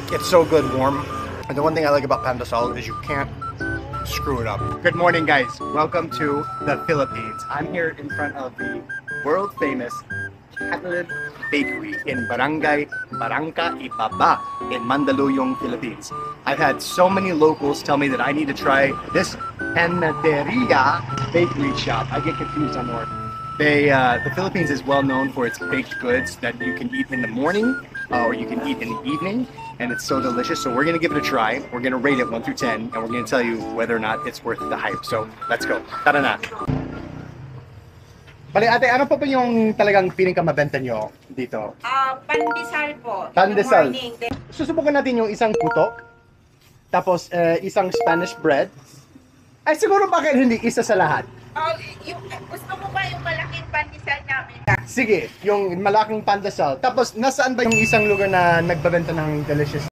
It's so good warm. And the one thing I like about pandesal is you can't screw it up. Good morning, guys. Welcome to the Philippines. I'm here in front of the world famous Catalan Bakery in Barangay Barangka Ibaba in Mandaluyong, Philippines. I've had so many locals tell me that I need to try this Panaderia bakery shop. I get confused on the word. The Philippines is well known for its baked goods that you can eat in the morning or you can eat in the evening, and it's so delicious. So we're gonna give it a try. We're gonna rate it 1 through 10, and we're gonna tell you whether or not it's worth the hype. So let's go. Tara na. Bali ate, ano pa yung talagang feeling ka mabenta nyo dito? Pandesal po. Pandesal. In the morning. Susubukan natin yung isang puto, tapos isang Spanish bread. Ay siguro bakit hindi isa sa lahat? Gusto mo ba yung malaking pandesal namin? Sige, yung malaking pandesal. Tapos nasaan ba yung isang lugar na nagbabenta ng delicious